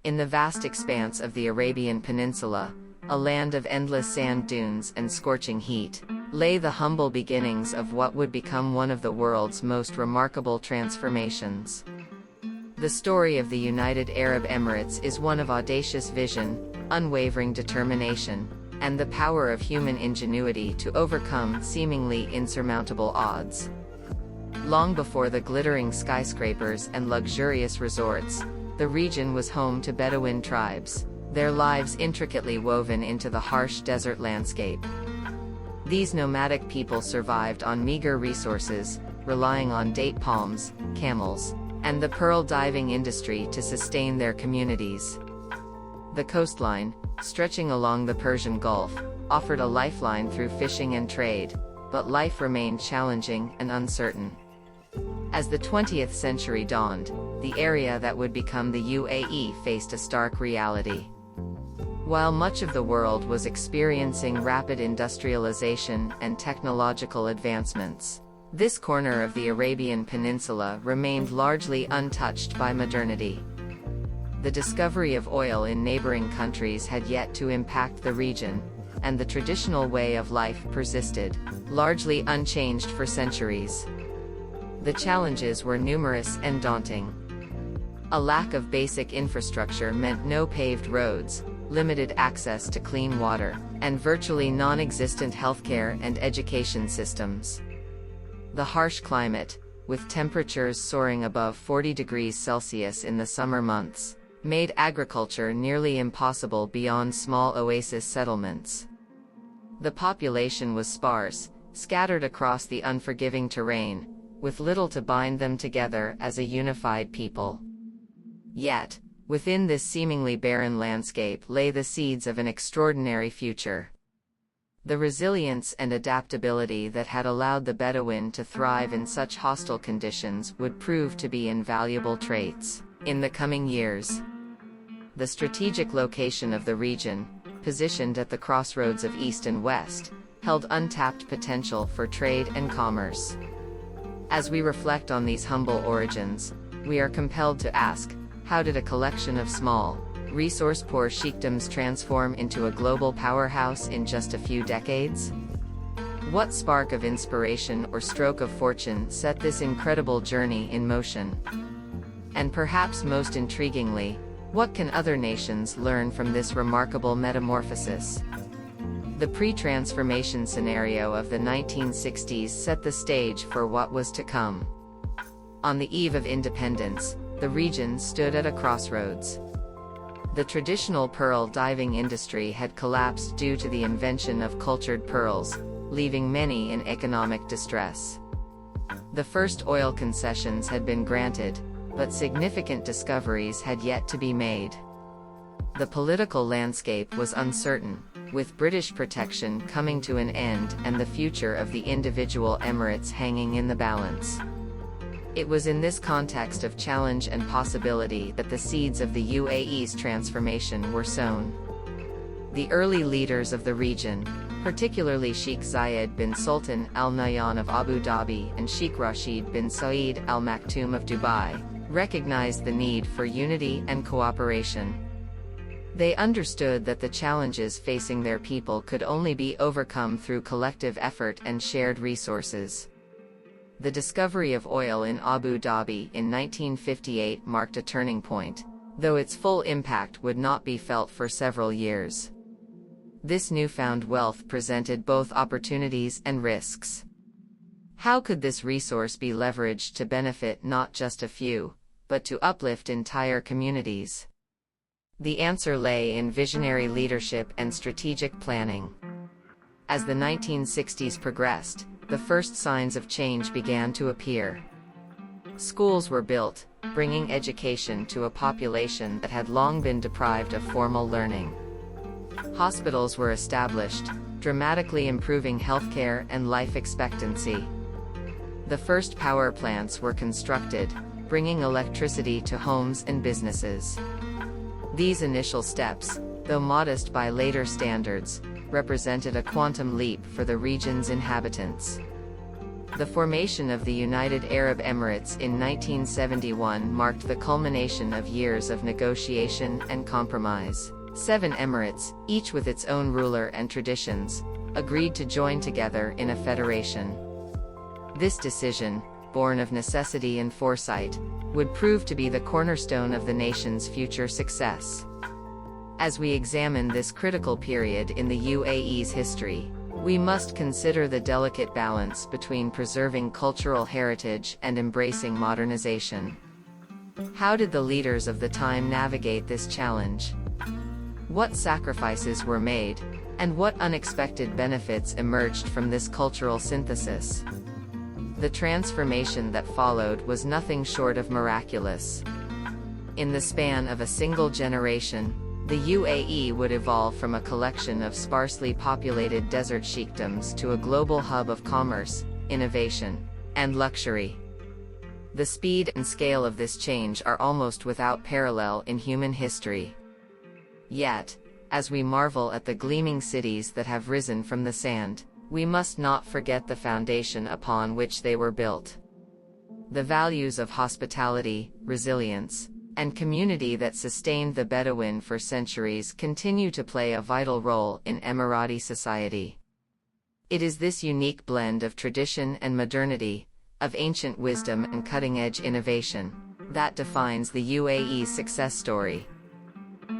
In the vast expanse of the Arabian Peninsula, a land of endless sand dunes and scorching heat, lay the humble beginnings of what would become one of the world's most remarkable transformations. The story of the United Arab Emirates is one of audacious vision, unwavering determination, and the power of human ingenuity to overcome seemingly insurmountable odds. Long before the glittering skyscrapers and luxurious resorts, the region was home to Bedouin tribes, their lives intricately woven into the harsh desert landscape. These nomadic people survived on meager resources, relying on date palms, camels, and the pearl diving industry to sustain their communities. The coastline, stretching along the Persian Gulf, offered a lifeline through fishing and trade, but life remained challenging and uncertain. As the 20th century dawned, the area that would become the UAE faced a stark reality. While much of the world was experiencing rapid industrialization and technological advancements, this corner of the Arabian Peninsula remained largely untouched by modernity. The discovery of oil in neighboring countries had yet to impact the region, and the traditional way of life persisted, largely unchanged for centuries. The challenges were numerous and daunting. A lack of basic infrastructure meant no paved roads, limited access to clean water, and virtually non-existent healthcare and education systems. The harsh climate, with temperatures soaring above 40 degrees Celsius in the summer months, made agriculture nearly impossible beyond small oasis settlements. The population was sparse, scattered across the unforgiving terrain, with little to bind them together as a unified people. Yet, within this seemingly barren landscape lay the seeds of an extraordinary future. The resilience and adaptability that had allowed the Bedouin to thrive in such hostile conditions would prove to be invaluable traits in the coming years. The strategic location of the region, positioned at the crossroads of East and West, held untapped potential for trade and commerce. As we reflect on these humble origins, we are compelled to ask, how did a collection of small, resource-poor sheikdoms transform into a global powerhouse in just a few decades? What spark of inspiration or stroke of fortune set this incredible journey in motion? And perhaps most intriguingly, what can other nations learn from this remarkable metamorphosis? The pre-transformation scenario of the 1960s set the stage for what was to come. On the eve of independence, the region stood at a crossroads. The traditional pearl diving industry had collapsed due to the invention of cultured pearls, leaving many in economic distress. The first oil concessions had been granted, but significant discoveries had yet to be made. The political landscape was uncertain, with British protection coming to an end and the future of the individual emirates hanging in the balance. It was in this context of challenge and possibility that the seeds of the UAE's transformation were sown. The early leaders of the region, particularly Sheikh Zayed bin Sultan Al Nahyan of Abu Dhabi and Sheikh Rashid bin Saeed Al Maktoum of Dubai, recognized the need for unity and cooperation. They understood that the challenges facing their people could only be overcome through collective effort and shared resources. The discovery of oil in Abu Dhabi in 1958 marked a turning point, though its full impact would not be felt for several years. This newfound wealth presented both opportunities and risks. How could this resource be leveraged to benefit not just a few, but to uplift entire communities? The answer lay in visionary leadership and strategic planning. As the 1960s progressed, the first signs of change began to appear. Schools were built, bringing education to a population that had long been deprived of formal learning. Hospitals were established, dramatically improving healthcare and life expectancy. The first power plants were constructed, bringing electricity to homes and businesses. These initial steps, though modest by later standards, represented a quantum leap for the region's inhabitants. The formation of the United Arab Emirates in 1971 marked the culmination of years of negotiation and compromise. 7 emirates, each with its own ruler and traditions, agreed to join together in a federation. This decision, born of necessity and foresight, would prove to be the cornerstone of the nation's future success. As we examine this critical period in the UAE's history, we must consider the delicate balance between preserving cultural heritage and embracing modernization. How did the leaders of the time navigate this challenge? What sacrifices were made, and what unexpected benefits emerged from this cultural synthesis? The transformation that followed was nothing short of miraculous. In the span of a single generation, the UAE would evolve from a collection of sparsely populated desert sheikdoms to a global hub of commerce, innovation, and luxury. The speed and scale of this change are almost without parallel in human history. Yet, as we marvel at the gleaming cities that have risen from the sand, we must not forget the foundation upon which they were built. The values of hospitality, resilience, and community that sustained the Bedouin for centuries continue to play a vital role in Emirati society. It is this unique blend of tradition and modernity, of ancient wisdom and cutting-edge innovation, that defines the UAE's success story.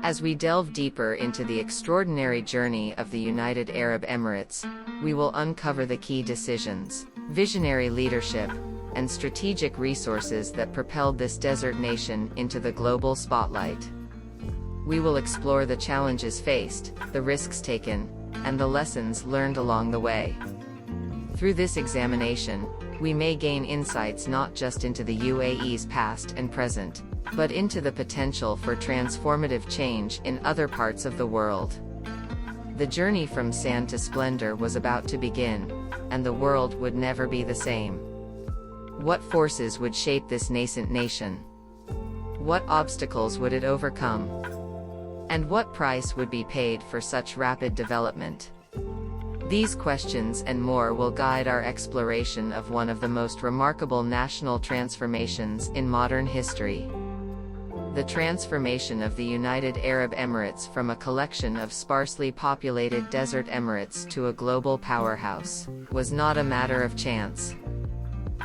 As we delve deeper into the extraordinary journey of the United Arab Emirates, we will uncover the key decisions, visionary leadership, and strategic resources that propelled this desert nation into the global spotlight. We will explore the challenges faced, the risks taken, and the lessons learned along the way. Through this examination, we may gain insights not just into the UAE's past and present, but into the potential for transformative change in other parts of the world. The journey from sand to splendor was about to begin, and the world would never be the same. What forces would shape this nascent nation? What obstacles would it overcome? And what price would be paid for such rapid development? These questions and more will guide our exploration of one of the most remarkable national transformations in modern history. The transformation of the United Arab Emirates from a collection of sparsely populated desert emirates to a global powerhouse was not a matter of chance.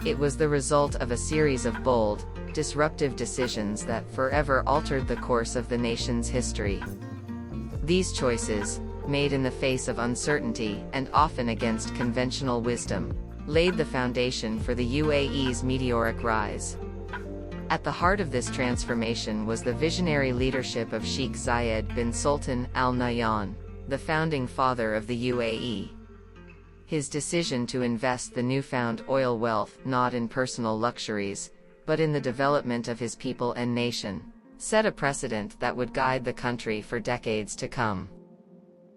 It was the result of a series of bold, disruptive decisions that forever altered the course of the nation's history. These choices, made in the face of uncertainty and often against conventional wisdom, laid the foundation for the UAE's meteoric rise. At the heart of this transformation was the visionary leadership of Sheikh Zayed bin Sultan Al Nahyan, the founding father of the UAE. His decision to invest the newfound oil wealth not in personal luxuries, but in the development of his people and nation, set a precedent that would guide the country for decades to come.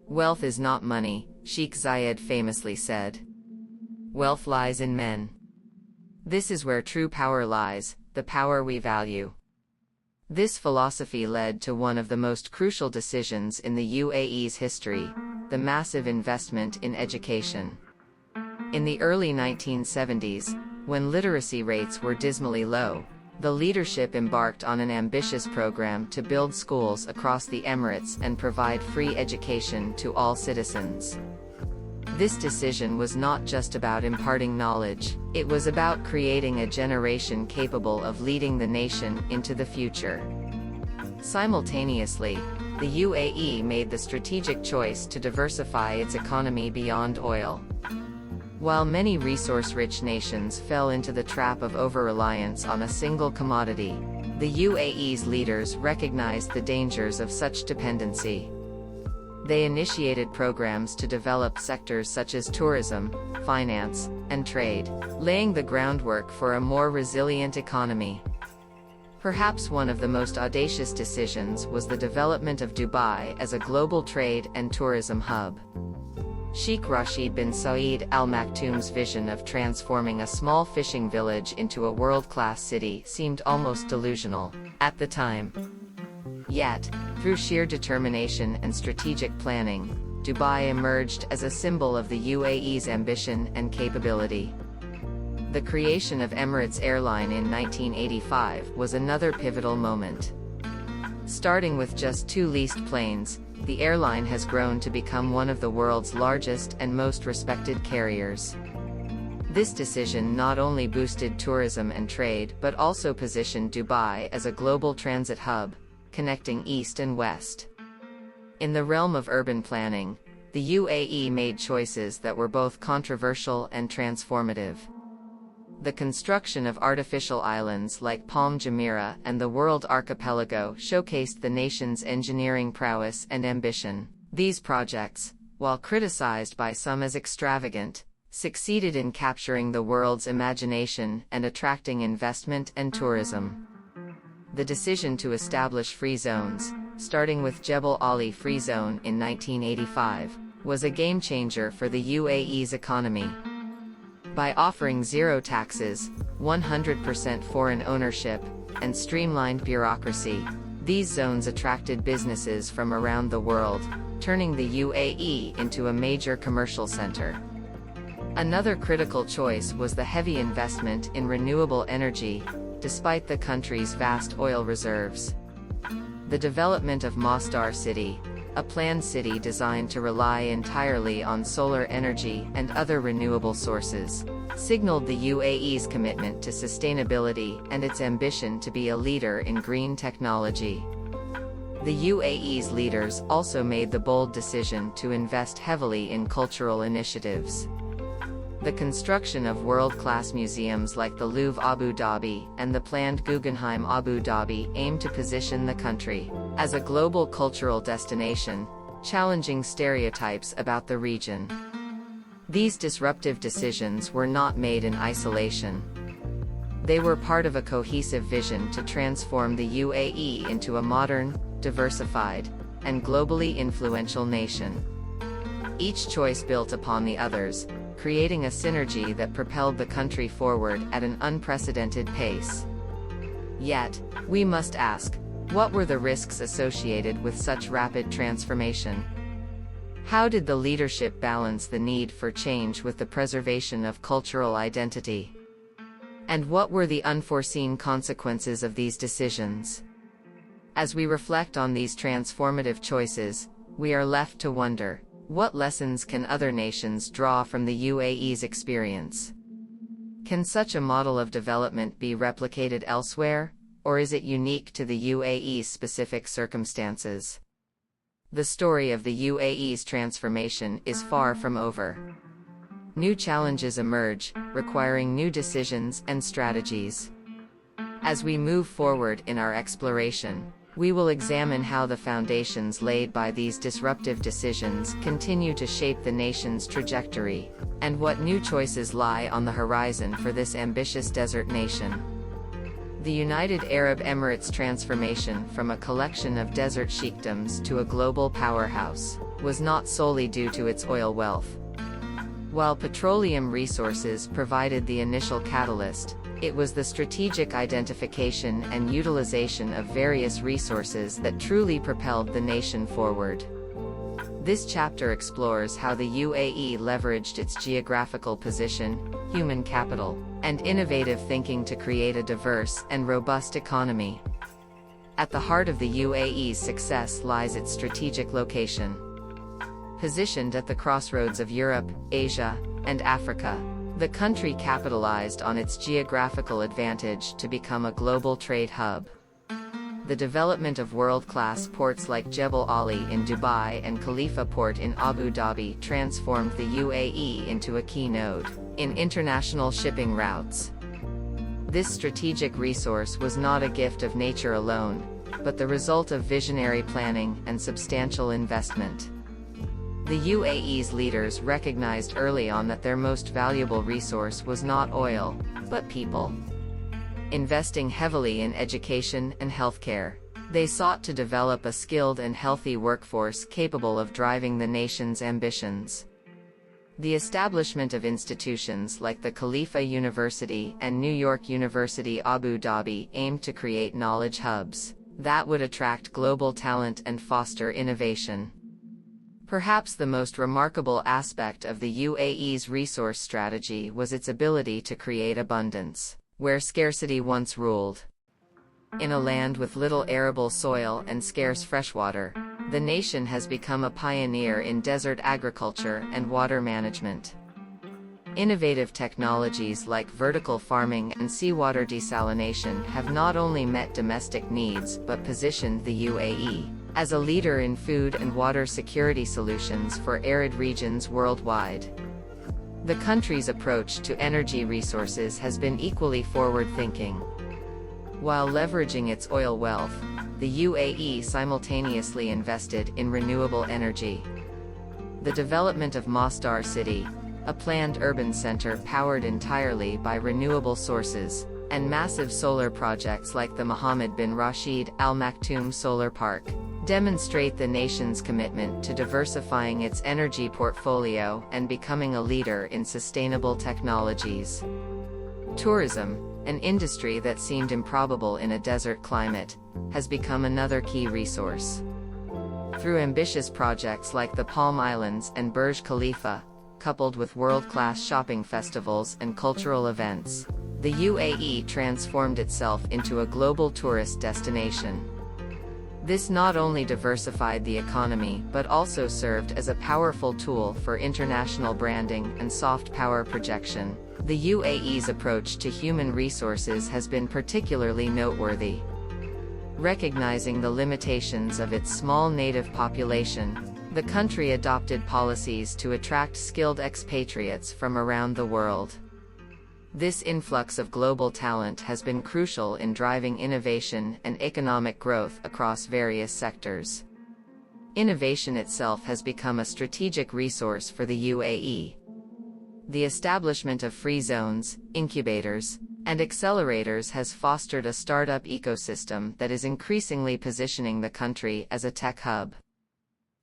"Wealth is not money," Sheikh Zayed famously said. "Wealth lies in men. This is where true power lies, the power we value." This philosophy led to one of the most crucial decisions in the UAE's history, the massive investment in education. In the early 1970s, when literacy rates were dismally low, the leadership embarked on an ambitious program to build schools across the Emirates and provide free education to all citizens. This decision was not just about imparting knowledge, it was about creating a generation capable of leading the nation into the future. Simultaneously, the UAE made the strategic choice to diversify its economy beyond oil. While many resource-rich nations fell into the trap of over-reliance on a single commodity, the UAE's leaders recognized the dangers of such dependency. They initiated programs to develop sectors such as tourism, finance, and trade, laying the groundwork for a more resilient economy. Perhaps one of the most audacious decisions was the development of Dubai as a global trade and tourism hub. Sheikh Rashid bin Saeed Al Maktoum's vision of transforming a small fishing village into a world-class city seemed almost delusional at the time. Yet, through sheer determination and strategic planning, Dubai emerged as a symbol of the UAE's ambition and capability. The creation of Emirates Airline in 1985 was another pivotal moment. Starting with just 2 leased planes, the airline has grown to become one of the world's largest and most respected carriers. This decision not only boosted tourism and trade but also positioned Dubai as a global transit hub, connecting east and west. In the realm of urban planning, the UAE made choices that were both controversial and transformative. The construction of artificial islands like Palm Jumeirah and the World Archipelago showcased the nation's engineering prowess and ambition. These projects, while criticized by some as extravagant, succeeded in capturing the world's imagination and attracting investment and tourism. The decision to establish free zones, starting with Jebel Ali Free Zone in 1985, was a game-changer for the UAE's economy. By offering zero taxes, 100% foreign ownership, and streamlined bureaucracy, these zones attracted businesses from around the world, turning the UAE into a major commercial center. Another critical choice was the heavy investment in renewable energy, despite the country's vast oil reserves. The development of Masdar City, a planned city designed to rely entirely on solar energy and other renewable sources, signaled the UAE's commitment to sustainability and its ambition to be a leader in green technology. The UAE's leaders also made the bold decision to invest heavily in cultural initiatives. The construction of world-class museums like the Louvre Abu Dhabi and the planned Guggenheim Abu Dhabi aim to position the country as a global cultural destination, challenging stereotypes about the region. These disruptive decisions were not made in isolation. They were part of a cohesive vision to transform the UAE into a modern, diversified, and globally influential nation. Each choice built upon the others, creating a synergy that propelled the country forward at an unprecedented pace. Yet, we must ask, what were the risks associated with such rapid transformation? How did the leadership balance the need for change with the preservation of cultural identity? And what were the unforeseen consequences of these decisions? As we reflect on these transformative choices, we are left to wonder, what lessons can other nations draw from the UAE's experience? Can such a model of development be replicated elsewhere, or is it unique to the UAE's specific circumstances? The story of the UAE's transformation is far from over. New challenges emerge, requiring new decisions and strategies. As we move forward in our exploration, we will examine how the foundations laid by these disruptive decisions continue to shape the nation's trajectory, and what new choices lie on the horizon for this ambitious desert nation. The United Arab Emirates' transformation from a collection of desert sheikdoms to a global powerhouse was not solely due to its oil wealth. While petroleum resources provided the initial catalyst, it was the strategic identification and utilization of various resources that truly propelled the nation forward. This chapter explores how the UAE leveraged its geographical position, human capital, and innovative thinking to create a diverse and robust economy. At the heart of the UAE's success lies its strategic location. Positioned at the crossroads of Europe, Asia, and Africa, the country capitalized on its geographical advantage to become a global trade hub. The development of world-class ports like Jebel Ali in Dubai and Khalifa Port in Abu Dhabi transformed the UAE into a key node in international shipping routes. This strategic resource was not a gift of nature alone, but the result of visionary planning and substantial investment. The UAE's leaders recognized early on that their most valuable resource was not oil, but people. Investing heavily in education and healthcare, they sought to develop a skilled and healthy workforce capable of driving the nation's ambitions. The establishment of institutions like the Khalifa University and New York University Abu Dhabi aimed to create knowledge hubs that would attract global talent and foster innovation. Perhaps the most remarkable aspect of the UAE's resource strategy was its ability to create abundance, where scarcity once ruled. In a land with little arable soil and scarce freshwater, the nation has become a pioneer in desert agriculture and water management. Innovative technologies like vertical farming and seawater desalination have not only met domestic needs but positioned the UAE as a leader in food and water security solutions for arid regions worldwide. The country's approach to energy resources has been equally forward-thinking. While leveraging its oil wealth, the UAE simultaneously invested in renewable energy. The development of Masdar City, a planned urban center powered entirely by renewable sources, and massive solar projects like the Mohammed bin Rashid Al Maktoum Solar Park, demonstrate the nation's commitment to diversifying its energy portfolio and becoming a leader in sustainable technologies. Tourism, an industry that seemed improbable in a desert climate, has become another key resource. Through ambitious projects like the Palm Islands and Burj Khalifa, coupled with world-class shopping festivals and cultural events, the UAE transformed itself into a global tourist destination. This not only diversified the economy but also served as a powerful tool for international branding and soft power projection. The UAE's approach to human resources has been particularly noteworthy. Recognizing the limitations of its small native population, the country adopted policies to attract skilled expatriates from around the world. This influx of global talent has been crucial in driving innovation and economic growth across various sectors. Innovation itself has become a strategic resource for the UAE. The establishment of free zones, incubators, and accelerators has fostered a startup ecosystem that is increasingly positioning the country as a tech hub.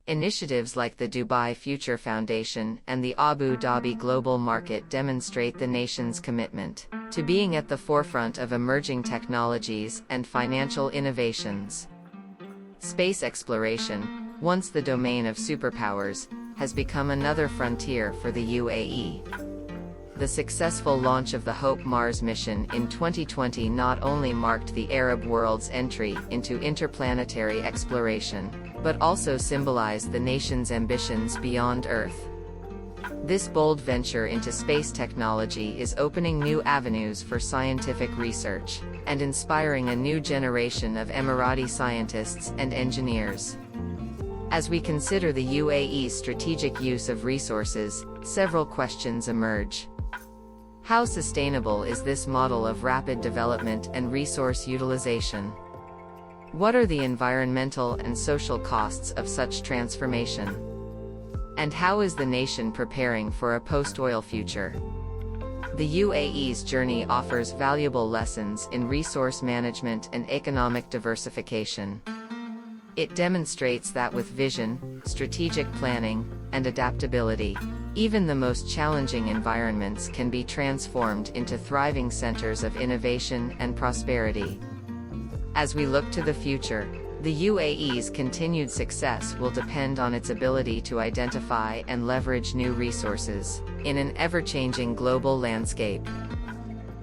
Initiatives like the Dubai Future Foundation and the Abu Dhabi Global Market demonstrate the nation's commitment to being at the forefront of emerging technologies and financial innovations. Space exploration, once the domain of superpowers, has become another frontier for the UAE. The successful launch of the Hope Mars mission in 2020 not only marked the Arab world's entry into interplanetary exploration, but also symbolized the nation's ambitions beyond Earth. This bold venture into space technology is opening new avenues for scientific research, and inspiring a new generation of Emirati scientists and engineers. As we consider the UAE's strategic use of resources, several questions emerge. How sustainable is this model of rapid development and resource utilization? What are the environmental and social costs of such transformation? And how is the nation preparing for a post-oil future? The UAE's journey offers valuable lessons in resource management and economic diversification. It demonstrates that with vision, strategic planning, and adaptability, even the most challenging environments can be transformed into thriving centers of innovation and prosperity. As we look to the future, the UAE's continued success will depend on its ability to identify and leverage new resources in an ever-changing global landscape.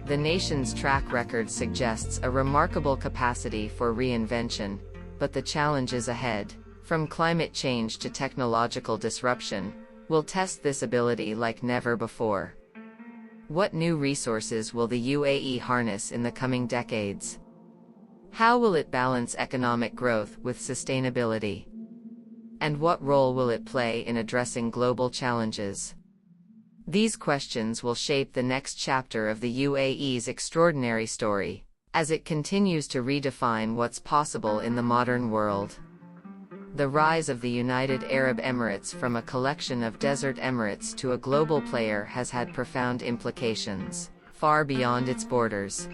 The nation's track record suggests a remarkable capacity for reinvention, but the challenges ahead, from climate change to technological disruption, will test this ability like never before. What new resources will the UAE harness in the coming decades? How will it balance economic growth with sustainability? And what role will it play in addressing global challenges? These questions will shape the next chapter of the UAE's extraordinary story, as it continues to redefine what's possible in the modern world. The rise of the United Arab Emirates from a collection of desert emirates to a global player has had profound implications, far beyond its borders.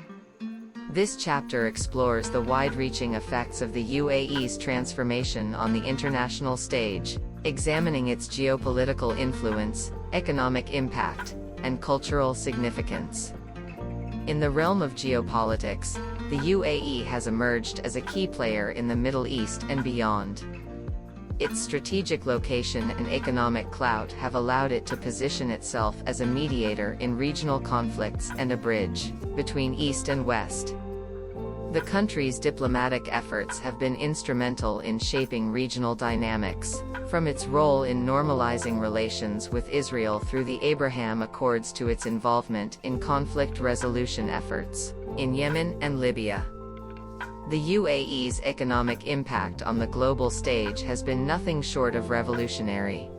This chapter explores the wide-reaching effects of the UAE's transformation on the international stage, examining its geopolitical influence, economic impact, and cultural significance. In the realm of geopolitics, the UAE has emerged as a key player in the Middle East and beyond. Its strategic location and economic clout have allowed it to position itself as a mediator in regional conflicts and a bridge between East and West. The country's diplomatic efforts have been instrumental in shaping regional dynamics, from its role in normalizing relations with Israel through the Abraham Accords to its involvement in conflict resolution efforts in Yemen and Libya. The UAE's economic impact on the global stage has been nothing short of revolutionary.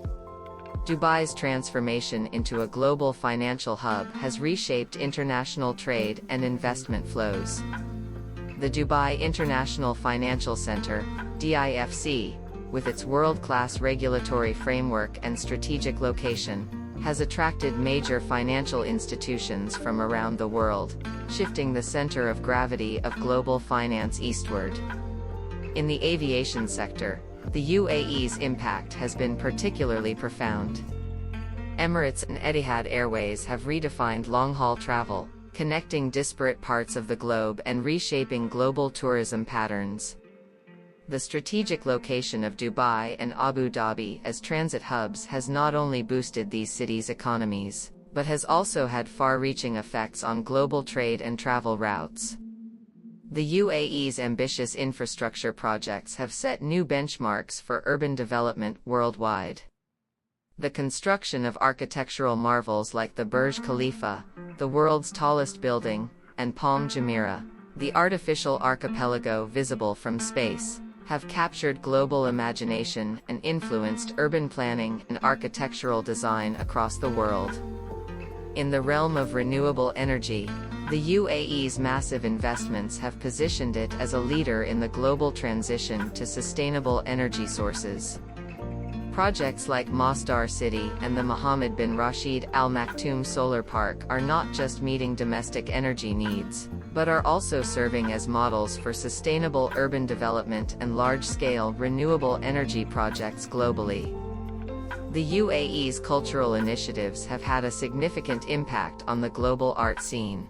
Dubai's transformation into a global financial hub has reshaped international trade and investment flows. The Dubai International Financial Center, DIFC, with its world-class regulatory framework and strategic location, has attracted major financial institutions from around the world, shifting the center of gravity of global finance eastward. In the aviation sector, the UAE's impact has been particularly profound. Emirates and Etihad Airways have redefined long-haul travel, connecting disparate parts of the globe and reshaping global tourism patterns. The strategic location of Dubai and Abu Dhabi as transit hubs has not only boosted these cities' economies, but has also had far-reaching effects on global trade and travel routes. The UAE's ambitious infrastructure projects have set new benchmarks for urban development worldwide. The construction of architectural marvels like the Burj Khalifa, the world's tallest building, and Palm Jumeirah, the artificial archipelago visible from space, have captured global imagination and influenced urban planning and architectural design across the world. In the realm of renewable energy, the UAE's massive investments have positioned it as a leader in the global transition to sustainable energy sources. Projects like Masdar City and the Mohammed bin Rashid Al Maktoum Solar Park are not just meeting domestic energy needs, but are also serving as models for sustainable urban development and large-scale renewable energy projects globally. The UAE's cultural initiatives have had a significant impact on the global art scene.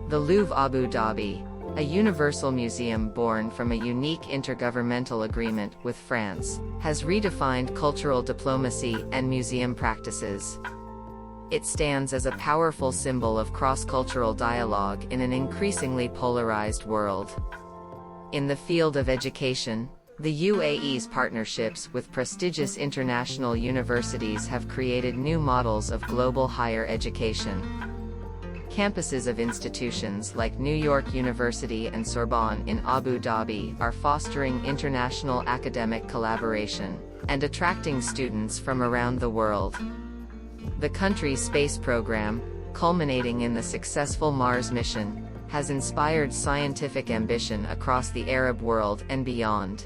The Louvre Abu Dhabi, a universal museum born from a unique intergovernmental agreement with France, has redefined cultural diplomacy and museum practices. It stands as a powerful symbol of cross-cultural dialogue in an increasingly polarized world. In the field of education, the UAE's partnerships with prestigious international universities have created new models of global higher education. Campuses of institutions like New York University and Sorbonne in Abu Dhabi are fostering international academic collaboration and attracting students from around the world. The country's space program, culminating in the successful Mars mission, has inspired scientific ambition across the Arab world and beyond.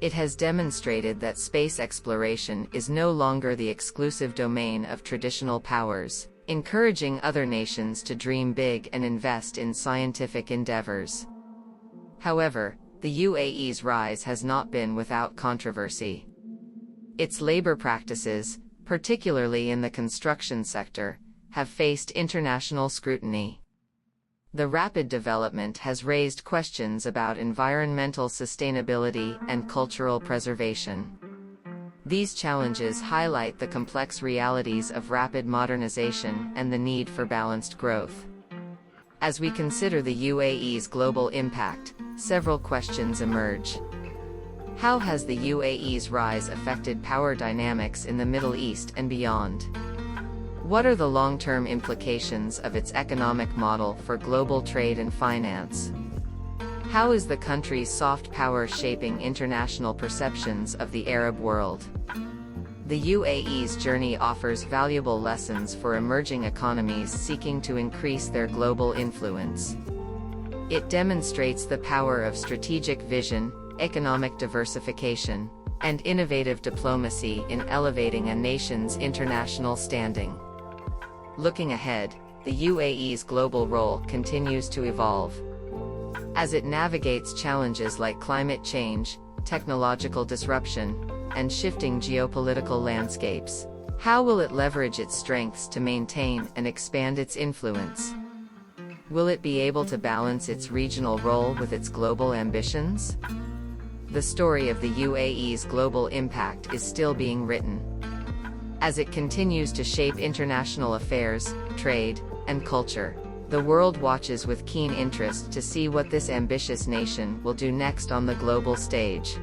It has demonstrated that space exploration is no longer the exclusive domain of traditional powers, encouraging other nations to dream big and invest in scientific endeavors. However, the UAE's rise has not been without controversy. Its labor practices, particularly in the construction sector, have faced international scrutiny. The rapid development has raised questions about environmental sustainability and cultural preservation. These challenges highlight the complex realities of rapid modernization and the need for balanced growth. As we consider the UAE's global impact, several questions emerge. How has the UAE's rise affected power dynamics in the Middle East and beyond? What are the long-term implications of its economic model for global trade and finance? How is the country's soft power shaping international perceptions of the Arab world? The UAE's journey offers valuable lessons for emerging economies seeking to increase their global influence. It demonstrates the power of strategic vision, economic diversification, and innovative diplomacy in elevating a nation's international standing. Looking ahead, the UAE's global role continues to evolve. As it navigates challenges like climate change, technological disruption, and shifting geopolitical landscapes, how will it leverage its strengths to maintain and expand its influence? Will it be able to balance its regional role with its global ambitions? the story of the UAE's global impact is still being written. As it continues to shape international affairs, trade, and culture, the world watches with keen interest to see what this ambitious nation will do next on the global stage.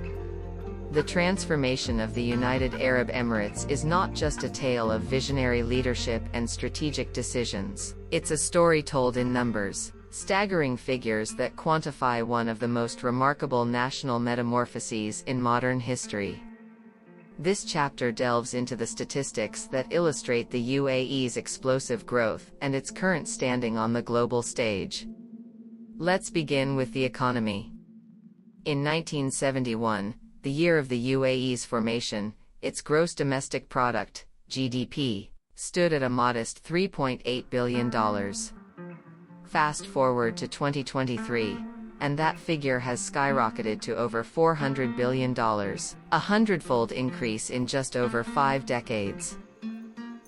The transformation of the United Arab Emirates is not just a tale of visionary leadership and strategic decisions. It's a story told in numbers, staggering figures that quantify one of the most remarkable national metamorphoses in modern history. This chapter delves into the statistics that illustrate the UAE's explosive growth and its current standing on the global stage. Let's begin with the economy. In 1971, the year of the UAE's formation, its gross domestic product, GDP, stood at a modest $3.8 billion. Fast forward to 2023, and that figure has skyrocketed to over $400 billion, a hundredfold increase in just over 5 decades.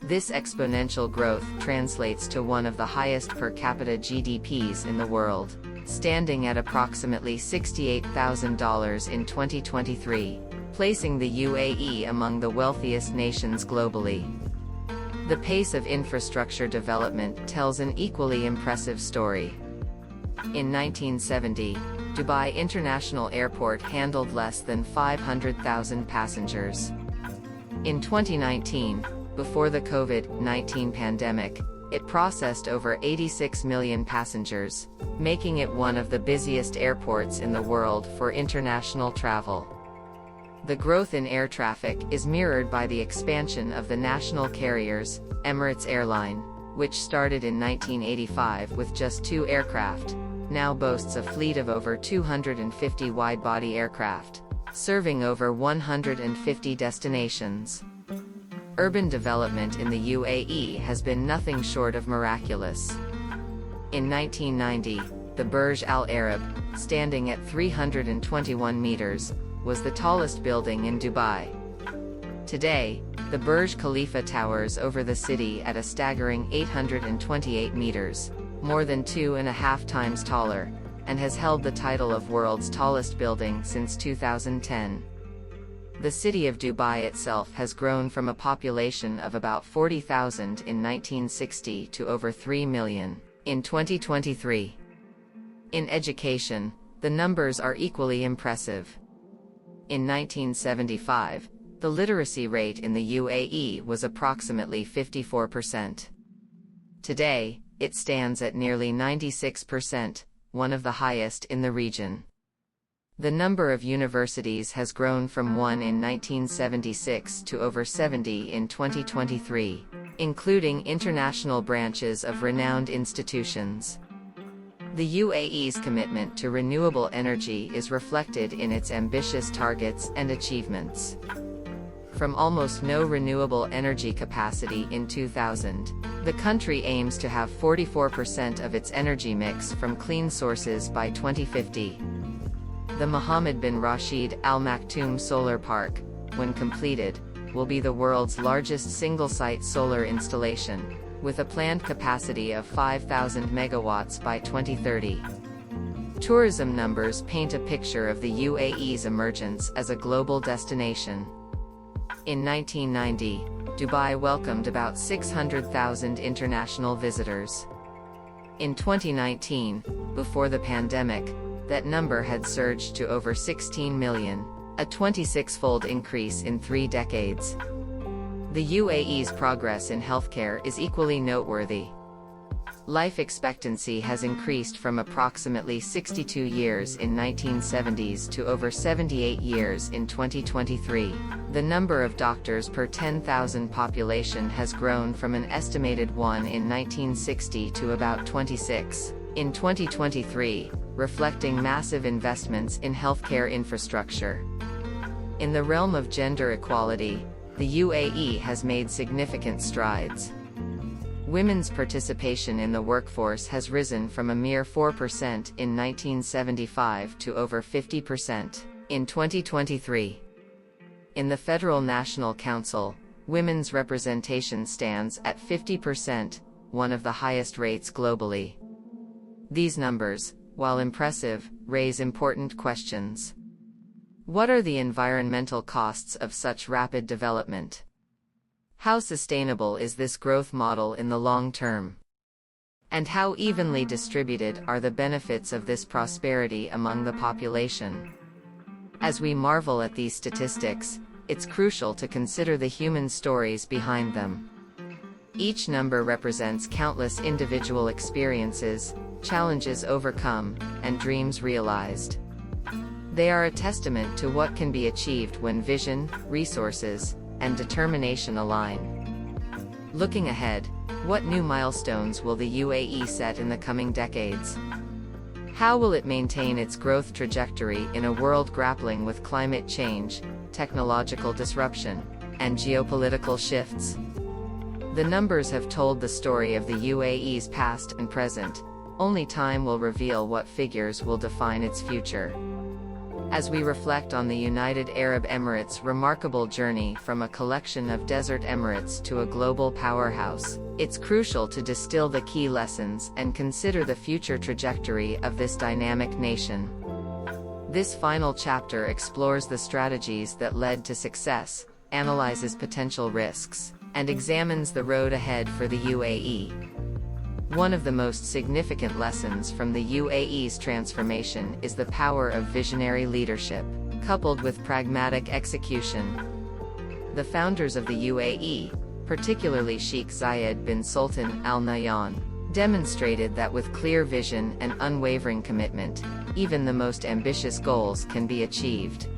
This exponential growth translates to one of the highest per capita GDPs in the world, standing at approximately $68,000 in 2023, placing the UAE among the wealthiest nations globally. The pace of infrastructure development tells an equally impressive story. In 1970, Dubai International Airport handled less than 500,000 passengers. In 2019, before the COVID-19 pandemic, it processed over 86 million passengers, making it one of the busiest airports in the world for international travel. The growth in air traffic is mirrored by the expansion of the national carriers. Emirates Airline, which started in 1985 with just 2 aircraft, now boasts a fleet of over 250 wide-body aircraft, serving over 150 destinations. Urban development in the UAE has been nothing short of miraculous. In 1990, the Burj Al Arab, standing at 321 meters, was the tallest building in Dubai. Today, the Burj Khalifa towers over the city at a staggering 828 meters, more than 2.5 times taller, and has held the title of world's tallest building since 2010. The city of Dubai itself has grown from a population of about 40,000 in 1960 to over 3 million in 2023. In education, the numbers are equally impressive. In 1975, the literacy rate in the UAE was approximately 54%. Today, it stands at nearly 96%, one of the highest in the region. The number of universities has grown from 1 in 1976 to over 70 in 2023, including international branches of renowned institutions. The UAE's commitment to renewable energy is reflected in its ambitious targets and achievements. From almost no renewable energy capacity in 2000, the country aims to have 44% of its energy mix from clean sources by 2050. The Mohammed bin Rashid Al Maktoum Solar Park, when completed, will be the world's largest single-site solar installation, with a planned capacity of 5,000 megawatts by 2030. Tourism numbers paint a picture of the UAE's emergence as a global destination. In 1990, Dubai welcomed about 600,000 international visitors. In 2019, before the pandemic, that number had surged to over 16 million, a 26-fold increase in 3 decades. The UAE's progress in healthcare is equally noteworthy. Life expectancy has increased from approximately 62 years in 1970s to over 78 years in 2023. The number of doctors per 10,000 population has grown from an estimated 1 in 1960 to about 26 in 2023, reflecting massive investments in healthcare infrastructure. In the realm of gender equality, the UAE has made significant strides. Women's participation in the workforce has risen from a mere 4% in 1975 to over 50% in 2023. In the Federal National Council, women's representation stands at 50%, one of the highest rates globally. These numbers, while impressive, raise important questions. What are the environmental costs of such rapid development? How sustainable is this growth model in the long term? And how evenly distributed are the benefits of this prosperity among the population? As we marvel at these statistics, it's crucial to consider the human stories behind them. Each number represents countless individual experiences, challenges overcome, and dreams realized. They are a testament to what can be achieved when vision, resources, and determination align. Looking ahead, what new milestones will the UAE set in the coming decades? How will it maintain its growth trajectory in a world grappling with climate change, technological disruption, and geopolitical shifts? The numbers have told the story of the UAE's past and present. Only time will reveal what figures will define its future. As we reflect on the United Arab Emirates' remarkable journey from a collection of desert emirates to a global powerhouse, it's crucial to distill the key lessons and consider the future trajectory of this dynamic nation. This final chapter explores the strategies that led to success, analyzes potential risks, and examines the road ahead for the UAE. One of the most significant lessons from the UAE's transformation is the power of visionary leadership, coupled with pragmatic execution. The founders of the UAE, particularly Sheikh Zayed bin Sultan Al Nahyan, demonstrated that with clear vision and unwavering commitment, even the most ambitious goals can be achieved.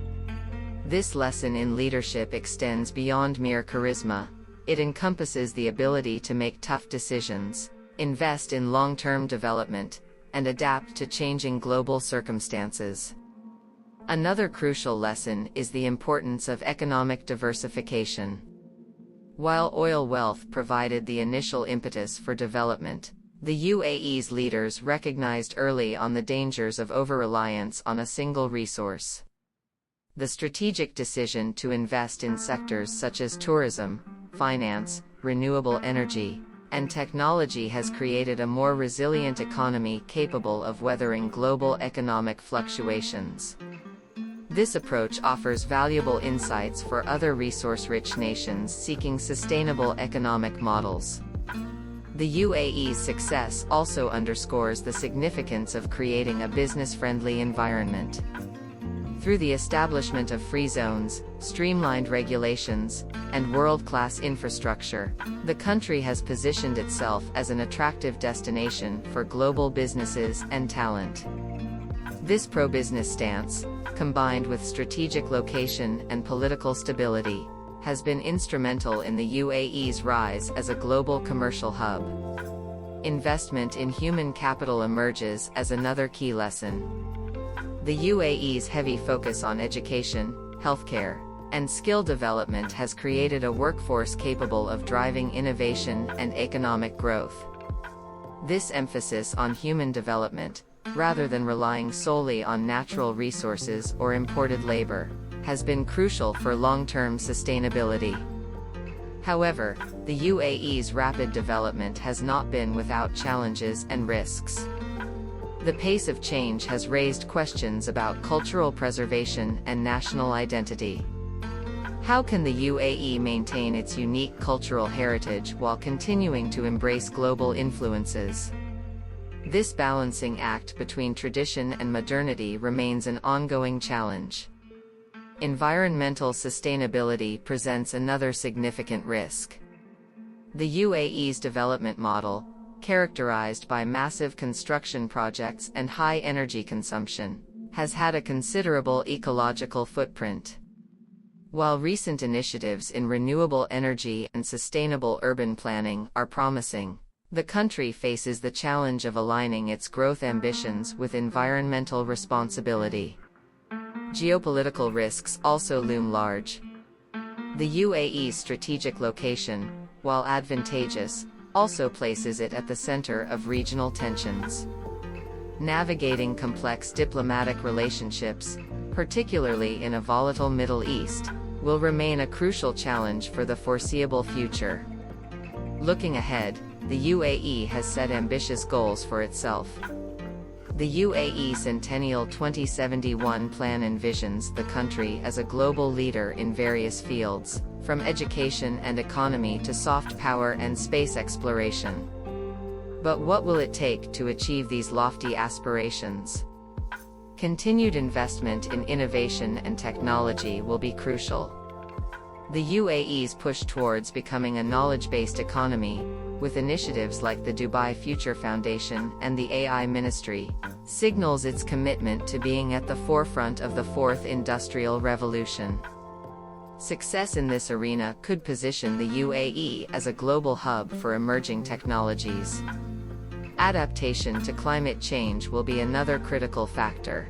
This lesson in leadership extends beyond mere charisma. It encompasses the ability to make tough decisions, invest in long-term development, and adapt to changing global circumstances. Another crucial lesson is the importance of economic diversification. While oil wealth provided the initial impetus for development, the UAE's leaders recognized early on the dangers of over-reliance on a single resource. The strategic decision to invest in sectors such as tourism, finance, renewable energy, and technology has created a more resilient economy capable of weathering global economic fluctuations. This approach offers valuable insights for other resource-rich nations seeking sustainable economic models. The UAE's success also underscores the significance of creating a business-friendly environment. Through the establishment of free zones, streamlined regulations, and world-class infrastructure, the country has positioned itself as an attractive destination for global businesses and talent. This pro-business stance, combined with strategic location and political stability, has been instrumental in the UAE's rise as a global commercial hub. Investment in human capital emerges as another key lesson. The UAE's heavy focus on education, healthcare, and skill development has created a workforce capable of driving innovation and economic growth. This emphasis on human development, rather than relying solely on natural resources or imported labor, has been crucial for long-term sustainability. However, the UAE's rapid development has not been without challenges and risks. The pace of change has raised questions about cultural preservation and national identity. How can the UAE maintain its unique cultural heritage while continuing to embrace global influences? This balancing act between tradition and modernity remains an ongoing challenge. Environmental sustainability presents another significant risk. The UAE's development model, characterized by massive construction projects and high energy consumption, has had a considerable ecological footprint. While recent initiatives in renewable energy and sustainable urban planning are promising, the country faces the challenge of aligning its growth ambitions with environmental responsibility. Geopolitical risks also loom large. The UAE's strategic location, while advantageous, also places it at the center of regional tensions. Navigating complex diplomatic relationships, particularly in a volatile Middle East, will remain a crucial challenge for the foreseeable future. Looking ahead, the UAE has set ambitious goals for itself. The UAE Centennial 2071 plan envisions the country as a global leader in various fields, from education and economy to soft power and space exploration. But what will it take to achieve these lofty aspirations? Continued investment in innovation and technology will be crucial. The UAE's push towards becoming a knowledge-based economy, with initiatives like the Dubai Future Foundation and the AI Ministry, signals its commitment to being at the forefront of the fourth industrial revolution. Success in this arena could position the UAE as a global hub for emerging technologies. Adaptation to climate change will be another critical factor.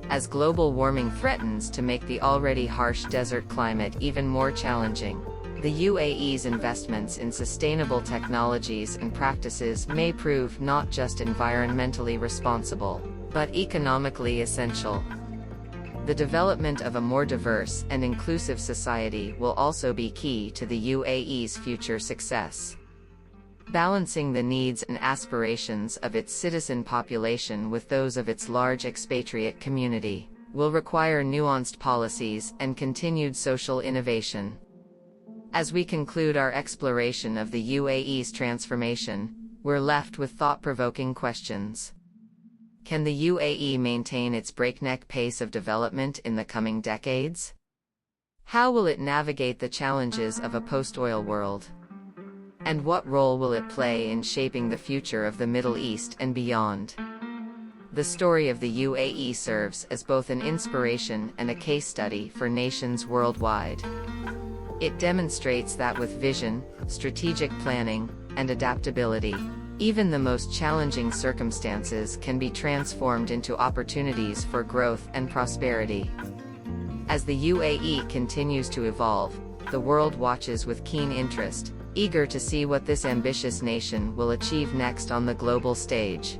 As global warming threatens to make the already harsh desert climate even more challenging, the UAE's investments in sustainable technologies and practices may prove not just environmentally responsible, but economically essential. The development of a more diverse and inclusive society will also be key to the UAE's future success. Balancing the needs and aspirations of its citizen population with those of its large expatriate community will require nuanced policies and continued social innovation. As we conclude our exploration of the UAE's transformation, we're left with thought-provoking questions. Can the UAE maintain its breakneck pace of development in the coming decades? How will it navigate the challenges of a post-oil world? And what role will it play in shaping the future of the Middle East and beyond? The story of the UAE serves as both an inspiration and a case study for nations worldwide. It demonstrates that with vision, strategic planning, and adaptability, even the most challenging circumstances can be transformed into opportunities for growth and prosperity. As the UAE continues to evolve, the world watches with keen interest, eager to see what this ambitious nation will achieve next on the global stage.